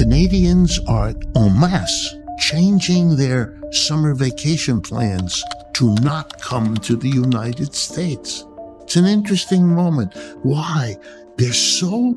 Canadians are en masse changing their summer vacation plans to not come to the United States. It's an interesting moment. Why? They're so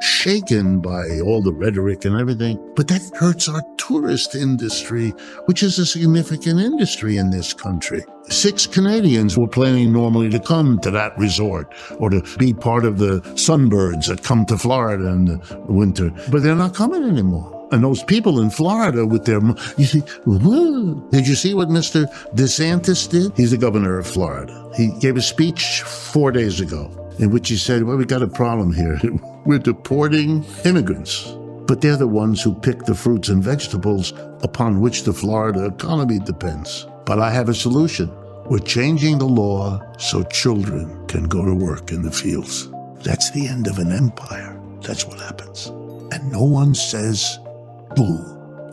shaken by all the rhetoric and everything, but that hurts our tourist industry, which is a significant industry in this country. 6 Canadians were planning normally to come to that resort or to be part of the sunbirds that come to Florida in the winter, but they're not coming anymore. And those people in Florida with their, you see, whoa. Did you see what Mr. DeSantis did? He's the governor of Florida. He gave a speech 4 days ago in which he said, well, we got a problem here. We're deporting immigrants, but they're the ones who pick the fruits and vegetables upon which the Florida economy depends. But I have a solution. We're changing the law so children can go to work in the fields. That's the end of an empire. That's what happens. And no one says, boo.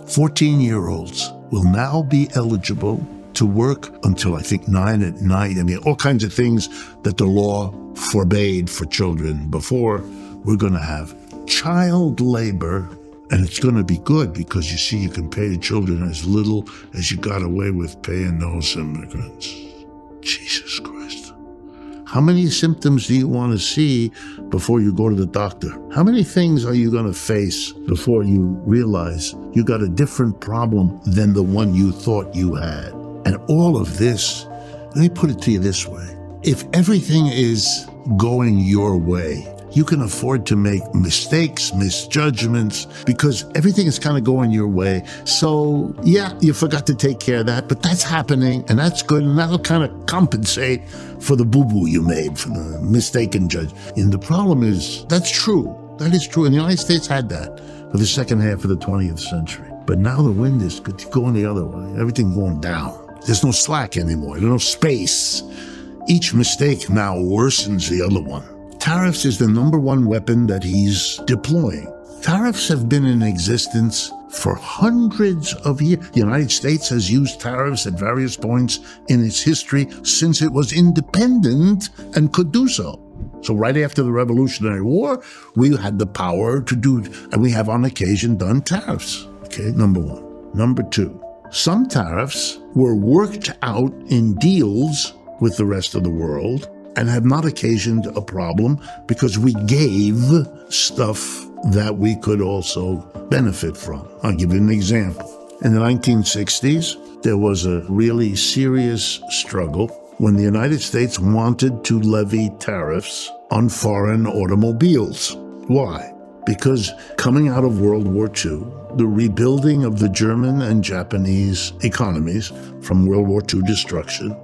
14-year-olds will now be eligible to work until I think 9 at night. I mean, all kinds of things that the law forbade for children before. We're going to have child labor, and it's going to be good because, you see, you can pay the children as little as you got away with paying those immigrants. Jesus Christ. How many symptoms do you want to see before you go to the doctor? How many things are you going to face before you realize you got a different problem than the one you thought you had? And all of this, let me put it to you this way. If everything is going your way, you can afford to make mistakes, misjudgments, because everything is kind of going your way. So, yeah, you forgot to take care of that, but that's happening, and that's good, and that'll kind of compensate for the boo-boo you made, for the mistaken judge. And the problem is, that's true. That is true. And the United States had that for the second half of the 20th century. But now the wind is going the other way. Everything going down. There's no slack anymore. There's no space. Each mistake now worsens the other one. Tariffs is the number one weapon that he's deploying. Tariffs have been in existence for hundreds of years. The United States has used tariffs at various points in its history since it was independent and could do so. So right after the Revolutionary War, we had the power to do, and we have on occasion done tariffs. Okay, number one. Number two, some tariffs were worked out in deals with the rest of the world and have not occasioned a problem because we gave stuff that we could also benefit from. I'll give you an example. In the 1960s, there was a really serious struggle when the United States wanted to levy tariffs on foreign automobiles. Why? Because coming out of World War II, the rebuilding of the German and Japanese economies from World War II destruction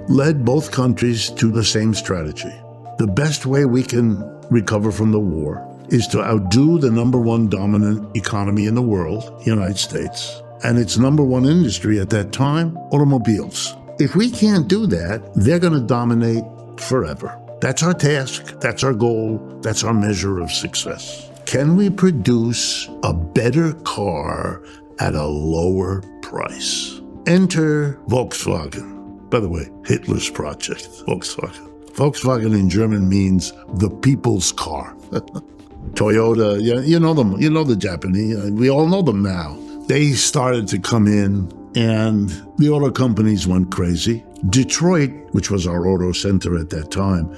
led both countries to the same strategy. The best way we can recover from the war is to outdo the number one dominant economy in the world, the United States, and its number one industry at that time, automobiles. If we can't do that, they're going to dominate forever. That's our task, that's our goal, that's our measure of success. Can we produce a better car at a lower price? Enter Volkswagen. By the way, Hitler's project, Volkswagen. Volkswagen in German means the people's car. Toyota, you know them, you know the Japanese, we all know them now. They started to come in and the auto companies went crazy. Detroit, which was our auto center at that time,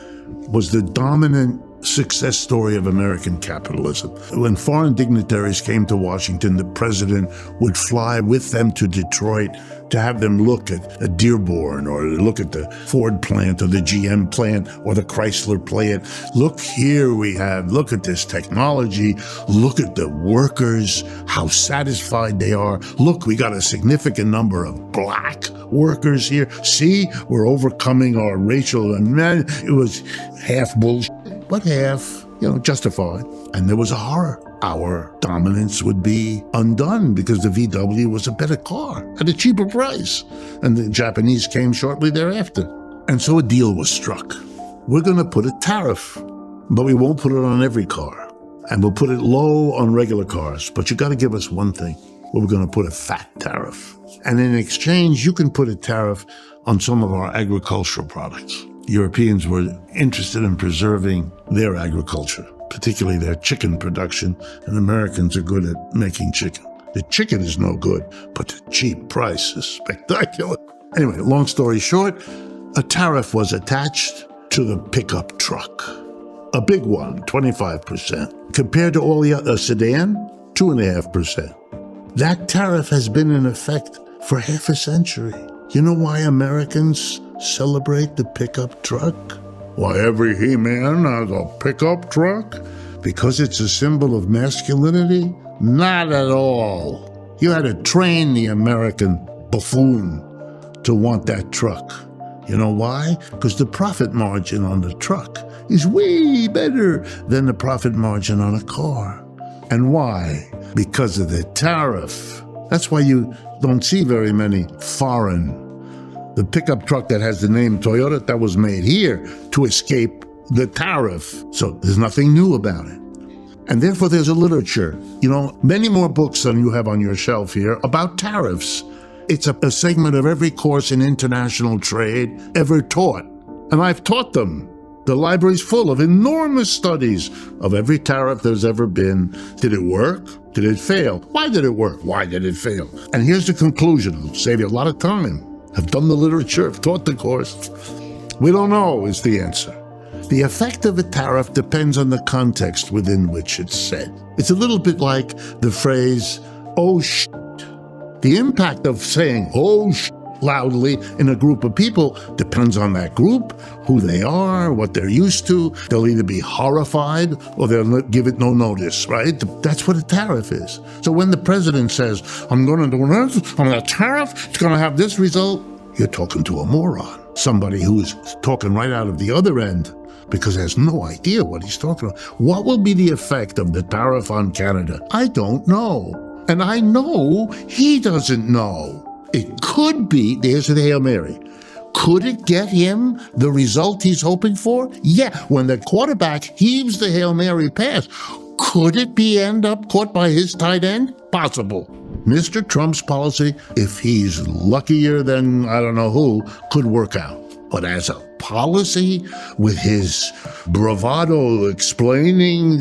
was the dominant success story of American capitalism. When foreign dignitaries came to Washington, the president would fly with them to Detroit to have them look at Dearborn or look at the Ford plant or the GM plant or the Chrysler plant. Look here look at this technology. Look at the workers, how satisfied they are. Look, we got a significant number of black workers here. See, we're overcoming our racial, and it was half bullshit, but half, justified. And there was a horror. Our dominance would be undone because the VW was a better car at a cheaper price. And the Japanese came shortly thereafter. And so a deal was struck. We're going to put a tariff, but we won't put it on every car. And we'll put it low on regular cars. But you got to give us one thing. We're going to put a fat tariff. And in exchange, you can put a tariff on some of our agricultural products. Europeans were interested in preserving their agriculture particularly their chicken production, and Americans are good at making chicken. The chicken is no good, but the cheap price is spectacular. Anyway, long story short, a tariff was attached to the pickup truck. A big one, 25%. Compared to all the other sedan, 2.5%. That tariff has been in effect for half a century. You know why Americans celebrate the pickup truck? Why every he-man has a pickup truck? Because it's a symbol of masculinity? Not at all. You had to train the American buffoon to want that truck. You know why? Because the profit margin on the truck is way better than the profit margin on a car. And why? Because of the tariff. That's why you don't see very many foreign. The pickup truck that has the name Toyota, that was made here to escape the tariff. So there's nothing new about it. And therefore there's a literature, many more books than you have on your shelf here about tariffs. It's a segment of every course in international trade ever taught. And I've taught them. The library's full of enormous studies of every tariff there's ever been. Did it work? Did it fail? Why did it work? Why did it fail? And here's the conclusion. It'll save you a lot of time. I've done the literature, I've taught the course. We don't know is the answer. The effect of a tariff depends on the context within which it's said. It's a little bit like the phrase, oh shit. The impact of saying, oh shit, loudly in a group of people depends on that group, who they are, what they're used to. They'll either be horrified or they'll give it no notice, right? That's what a tariff is. So when the president says, I'm going to do this, I'm going to tariff, it's going to have this result, you're talking to a moron. Somebody who is talking right out of the other end because has no idea what he's talking about. What will be the effect of the tariff on Canada? I don't know. And I know he doesn't know. It could be, there's the Hail Mary. Could it get him the result he's hoping for? Yeah, when the quarterback heaves the Hail Mary pass, could it end up caught by his tight end? Possible. Mr. Trump's policy, if he's luckier than I don't know who, could work out. But as a policy, with his bravado explaining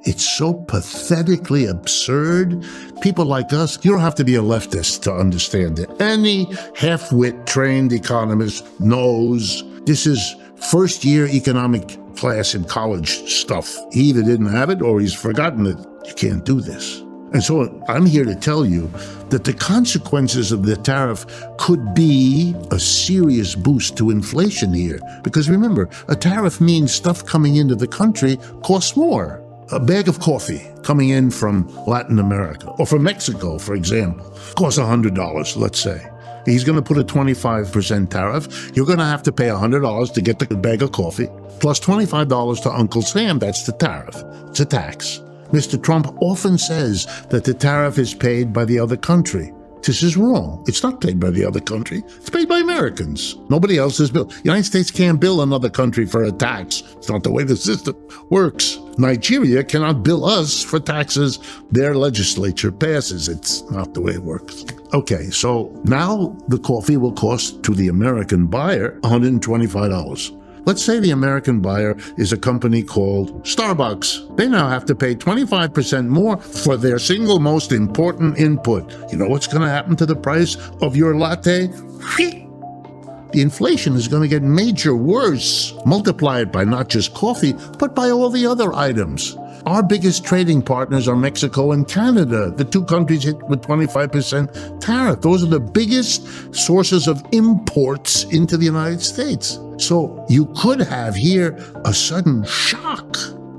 it's so pathetically absurd. People like us, you don't have to be a leftist to understand it. Any half-wit trained economist knows this is first-year economic class in college stuff. He either didn't have it or he's forgotten it. You can't do this. And so I'm here to tell you that the consequences of the tariff could be a serious boost to inflation here. Because remember, a tariff means stuff coming into the country costs more. A bag of coffee coming in from Latin America or from Mexico, for example, costs $100, let's say. He's going to put a 25% tariff. You're going to have to pay $100 to get the bag of coffee, plus $25 to Uncle Sam. That's the tariff. It's a tax. Mr. Trump often says that the tariff is paid by the other country. This is wrong. It's not paid by the other country. It's paid by Americans. Nobody else is billed. The United States can't bill another country for a tax. It's not the way the system works. Nigeria cannot bill us for taxes their legislature passes. It's not the way it works. Okay, so now the coffee will cost to the American buyer $125. Let's say the American buyer is a company called Starbucks. They now have to pay 25% more for their single most important input. You know what's going to happen to the price of your latte? The inflation is going to get major worse. Multiply it by not just coffee, but by all the other items. Our biggest trading partners are Mexico and Canada, the two countries hit with 25% tariff. Those are the biggest sources of imports into the United States. So you could have here a sudden shock.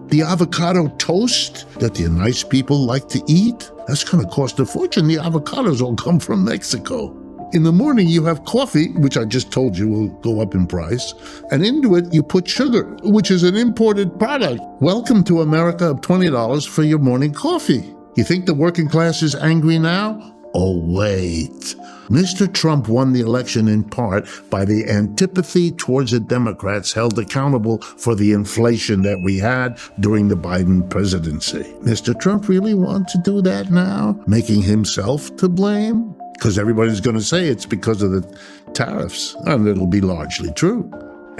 The avocado toast that the nice people like to eat, that's going to cost a fortune. The avocados all come from Mexico. In the morning, you have coffee, which I just told you will go up in price, and into it, you put sugar, which is an imported product. Welcome to America of $20 for your morning coffee. You think the working class is angry now? Oh, wait. Mr. Trump won the election in part by the antipathy towards the Democrats held accountable for the inflation that we had during the Biden presidency. Mr. Trump really wants to do that now, making himself to blame? Because everybody's going to say it's because of the tariffs, and it'll be largely true.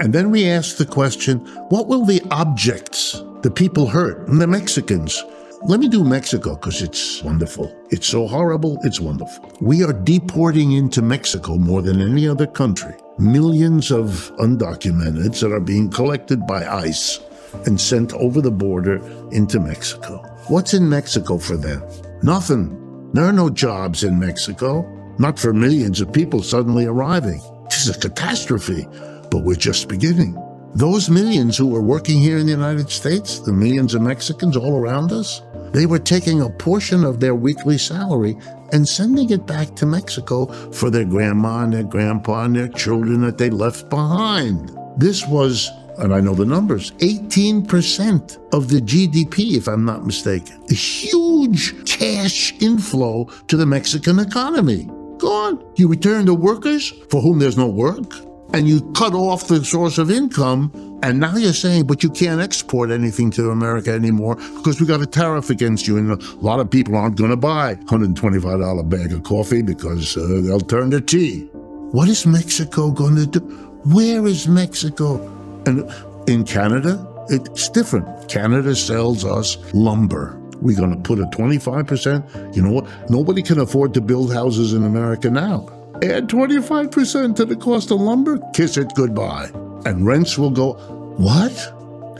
And then we ask the question, what will the objects The people hurt, and the Mexicans. Let me do Mexico because it's wonderful. It's so horrible, it's wonderful. We are deporting into Mexico more than any other country. Millions of undocumenteds that are being collected by ICE and sent over the border into Mexico. What's in Mexico for them? Nothing. There are no jobs in Mexico, not for millions of people suddenly arriving. This is a catastrophe, but we're just beginning. Those millions who were working here in the United States, the millions of Mexicans all around us, they were taking a portion of their weekly salary and sending it back to Mexico for their grandma and their grandpa and their children that they left behind. This was, and I know the numbers, 18% of the GDP, if I'm not mistaken. A huge cash inflow to the Mexican economy. Go on. You return to workers for whom there's no work, and you cut off the source of income, and now you're saying, but you can't export anything to America anymore because we got a tariff against you, and a lot of people aren't going to buy $125 bag of coffee because they'll turn to tea. What is Mexico going to do? Where is Mexico? And in Canada, it's different. Canada sells us lumber. We're going to put a 25%. You know what? Nobody can afford to build houses in America now. Add 25% to the cost of lumber, kiss it goodbye. And rents will go, what?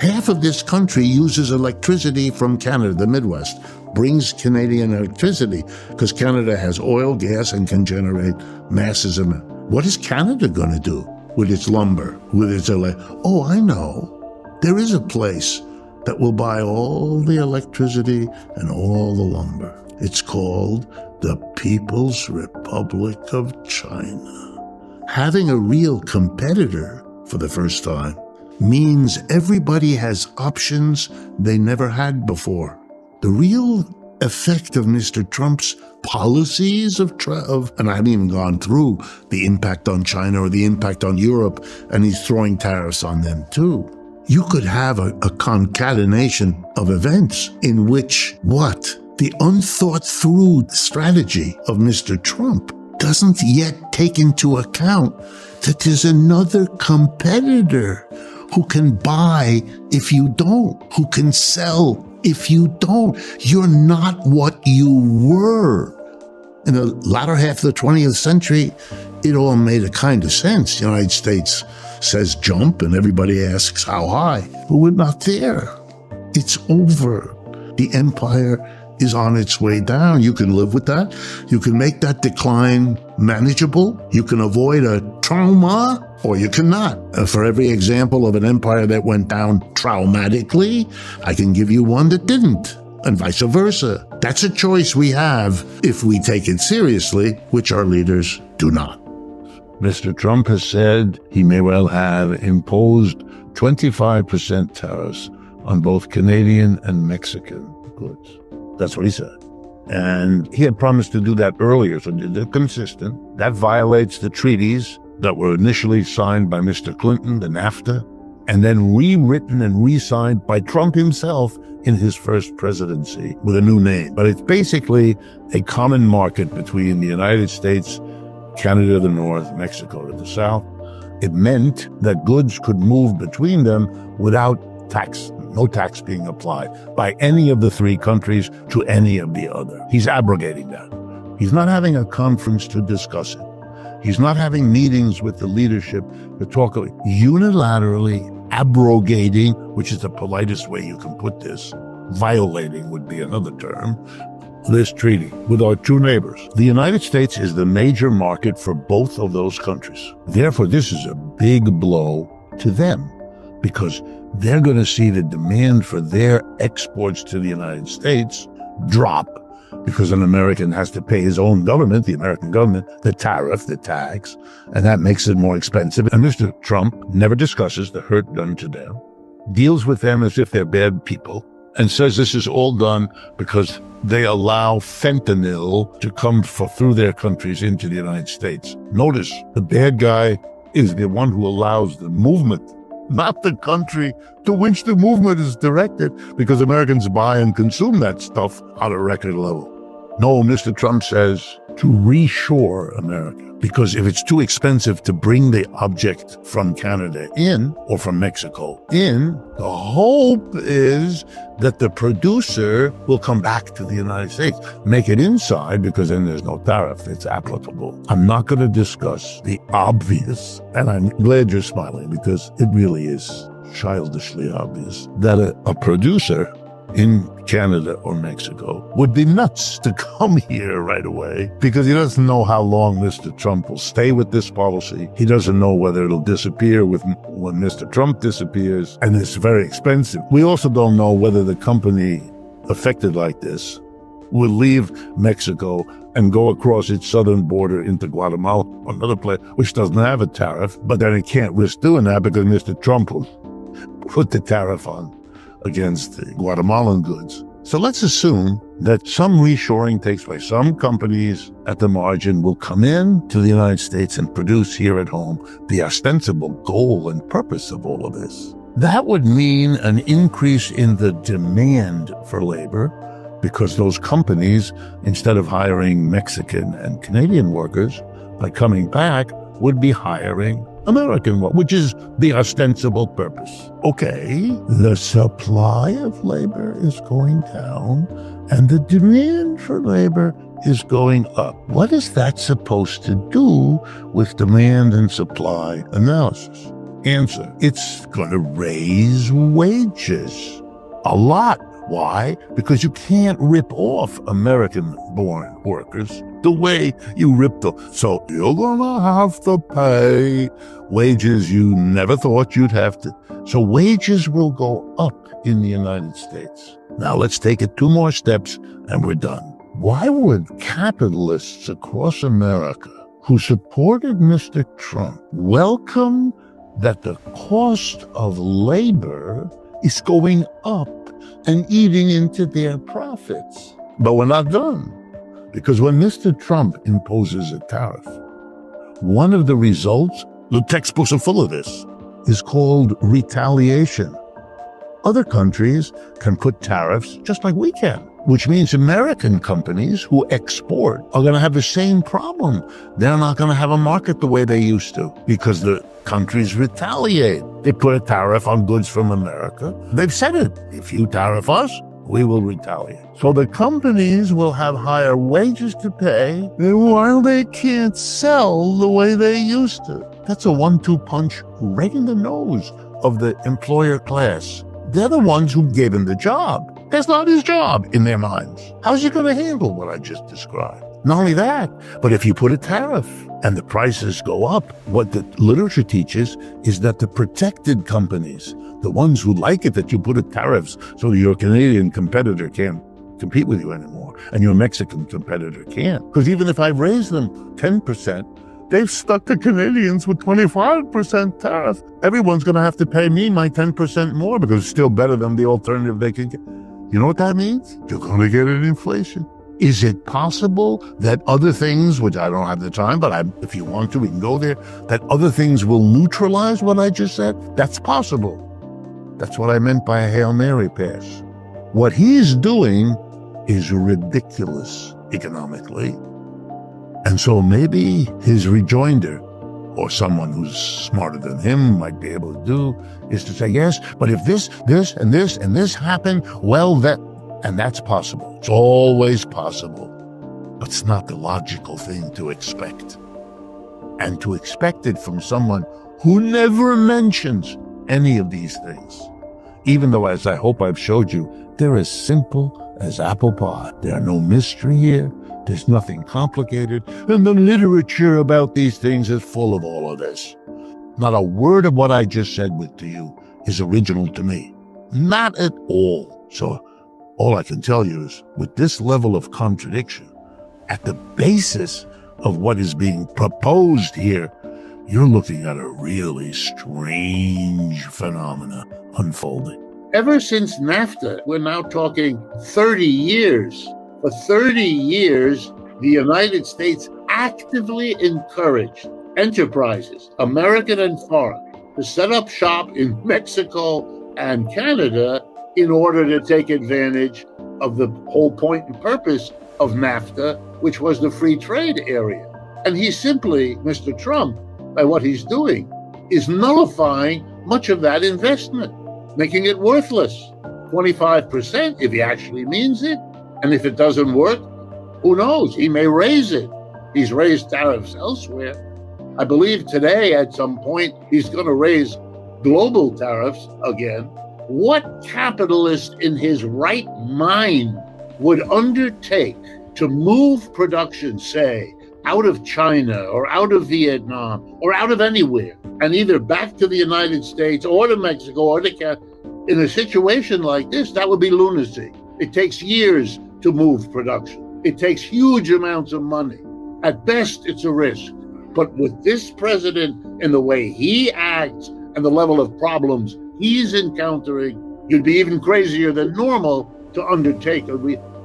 Half of this country uses electricity from Canada, the Midwest, brings Canadian electricity because Canada has oil, gas, and can generate masses of it. What is Canada going to do with its lumber, with its Oh, I know. There is a place that will buy all the electricity and all the lumber. It's called the People's Republic of China. Having a real competitor for the first time means everybody has options they never had before. The real effect of Mr. Trump's policies and I haven't even gone through the impact on China or the impact on Europe, and he's throwing tariffs on them too. You could have a concatenation of events in which the unthought through strategy of Mr. Trump doesn't yet take into account that there's another competitor who can buy if you don't, who can sell if you don't. You're not what you were. In the latter half of the 20th century, it all made a kind of sense. The United States says jump and everybody asks how high, but we're not there. It's over. The empire is on its way down. You can live with that. You can make that decline manageable. You can avoid a trauma, or you cannot. For every example of an empire that went down traumatically, I can give you one that didn't, and vice versa. That's a choice we have if we take it seriously, which our leaders do not. Mr. Trump has said he may well have imposed 25% tariffs on both Canadian and Mexican goods. That's what he said. And he had promised to do that earlier, so they're consistent. That violates the treaties that were initially signed by Mr. Clinton, the NAFTA, and then rewritten and re-signed by Trump himself in his first presidency with a new name. But it's basically a common market between the United States, Canada to the north, Mexico to the south. It meant that goods could move between them without tax, no tax being applied by any of the three countries to any of the other. He's abrogating that. He's not having a conference to discuss it. He's not having meetings with the leadership to talk about unilaterally abrogating, which is the politest way you can put this. Violating would be another term. This treaty with our two neighbors. The United States is the major market for both of those countries. Therefore, this is a big blow to them because they're going to see the demand for their exports to the United States drop because an American has to pay his own government, the American government, the tariff, the tax, and that makes it more expensive. And Mr. Trump never discusses the hurt done to them, deals with them as if they're bad people, and says this is all done because they allow fentanyl to come through their countries into the United States. Notice, the bad guy is the one who allows the movement, not the country to which the movement is directed, because Americans buy and consume that stuff at a record level. No, Mr. Trump says to reshore America. Because if it's too expensive to bring the object from Canada in or from Mexico in, the hope is that the producer will come back to the United States, make it inside, because then there's no tariff that's applicable. I'm not going to discuss the obvious, and I'm glad you're smiling because it really is childishly obvious, that a producer in Canada or Mexico would be nuts to come here right away because he doesn't know how long Mr. Trump will stay with this policy. He doesn't know whether it'll disappear when Mr. Trump disappears, and it's very expensive. We also don't know whether the company affected like this will leave Mexico and go across its southern border into Guatemala, another place which doesn't have a tariff, but then it can't risk doing that because Mr. Trump will put the tariff on against the Guatemalan goods. So let's assume that some reshoring takes place. Some companies at the margin will come in to the United States and produce here at home, the ostensible goal and purpose of all of this. That would mean an increase in the demand for labor because those companies, instead of hiring Mexican and Canadian workers, by coming back, would be hiring American work, which is the ostensible purpose. Okay, the supply of labor is going down and the demand for labor is going up. What is that supposed to do with demand and supply analysis? Answer, it's going to raise wages a lot. Why? Because you can't rip off American-born workers the way you ripped them. So you're gonna have to pay wages you never thought you'd have to. So wages will go up in the United States. Now let's take it 2 more steps and we're done. Why would capitalists across America who supported Mr. Trump welcome that the cost of labor is going up and eating into their profits? But we're not done. Because when Mr. Trump imposes a tariff, one of the results, the textbooks are full of this, is called retaliation. Other countries can put tariffs just like we can, which means American companies who export are going to have the same problem. They're not going to have a market the way they used to because the countries retaliate. They put a tariff on goods from America. They've said it. If you tariff us, we will retaliate. So the companies will have higher wages to pay while they can't sell the way they used to. That's a 1-2 punch right in the nose of the employer class. They're the ones who gave him the job. That's not his job in their minds. How's he going to handle what I just described? Not only that, but if you put a tariff and the prices go up, what the literature teaches is that the protected companies, the ones who like it that you put a tariffs so your Canadian competitor can't compete with you anymore and your Mexican competitor can't. Because even if I raise them 10%, they've stuck the Canadians with 25% tariff. Everyone's going to have to pay me my 10% more because it's still better than the alternative they can get. You know what that means? You're going to get an inflation. Is it possible that other things, which I don't have the time, but if you want to, we can go there, that other things will neutralize what I just said? That's possible. That's what I meant by a Hail Mary pass. What he's doing is ridiculous economically. And so maybe his rejoinder, or someone who's smarter than him might be able to do, is to say, yes, but if this, and this, and this happen, well, that's possible. It's always possible. But it's not the logical thing to expect. And to expect it from someone who never mentions any of these things, even though, as I hope I've showed you, they're as simple as apple pie. There's no mystery here. There's nothing complicated. And the literature about these things is full of all of this. Not a word of what I just said to you is original to me. Not at all. So all I can tell you is, with this level of contradiction, at the basis of what is being proposed here, you're looking at a really strange phenomena unfolding. Ever since NAFTA, we're now talking 30 years. For 30 years, the United States actively encouraged enterprises, American and foreign, to set up shop in Mexico and Canada in order to take advantage of the whole point and purpose of NAFTA, which was the free trade area. And he simply, Mr. Trump, by what he's doing, is nullifying much of that investment, making it worthless. 25% if he actually means it. And if it doesn't work, who knows? He may raise it. He's raised tariffs elsewhere. I believe today, at some point, he's going to raise global tariffs again. What capitalist in his right mind would undertake to move production, say, out of China or out of Vietnam or out of anywhere, and either back to the United States or to Mexico or to Canada? In a situation like this, that would be lunacy. It takes years to move production. It takes huge amounts of money. At best, it's a risk. But with this president and the way he acts and the level of problems he's encountering, you'd be even crazier than normal to undertake.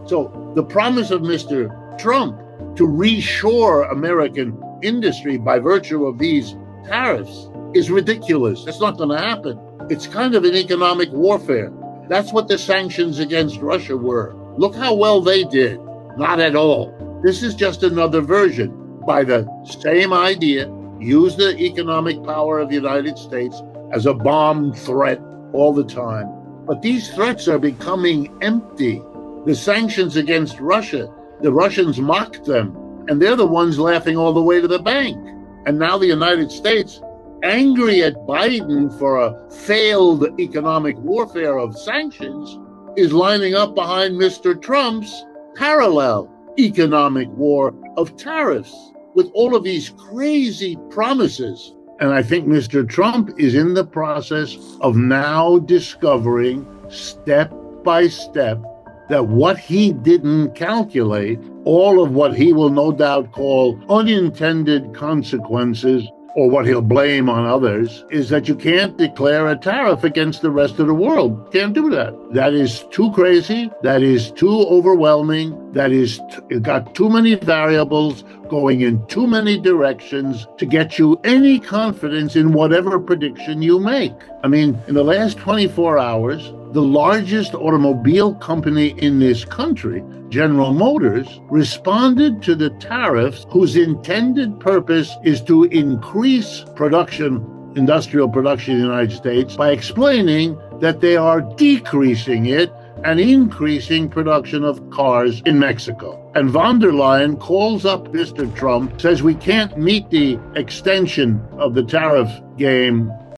So the promise of Mr. Trump to reshore American industry by virtue of these tariffs is ridiculous. That's not going to happen. It's kind of an economic warfare. That's what the sanctions against Russia were. Look how well they did. Not at all. This is just another version by the same idea. Use the economic power of the United States as a bomb threat all the time. But these threats are becoming empty. The sanctions against Russia, the Russians mocked them, and they're the ones laughing all the way to the bank. And now the United States, angry at Biden for a failed economic warfare of sanctions, is lining up behind Mr. Trump's parallel economic war of tariffs with all of these crazy promises. And I think Mr. Trump is in the process of now discovering step by step that what he didn't calculate, all of what he will no doubt call unintended consequences, or what he'll blame on others, is that you can't declare a tariff against the rest of the world. Can't do that. That is too crazy. That is too overwhelming. That is got too many variables going in too many directions to get you any confidence in whatever prediction you make. I mean, in the last 24 hours, the largest automobile company in this country, General Motors, responded to the tariffs whose intended purpose is to increase production, industrial production in the United States, by explaining that they are decreasing it and increasing production of cars in Mexico. And von der Leyen calls up Mr. Trump, says we can't meet the extension of the tariff game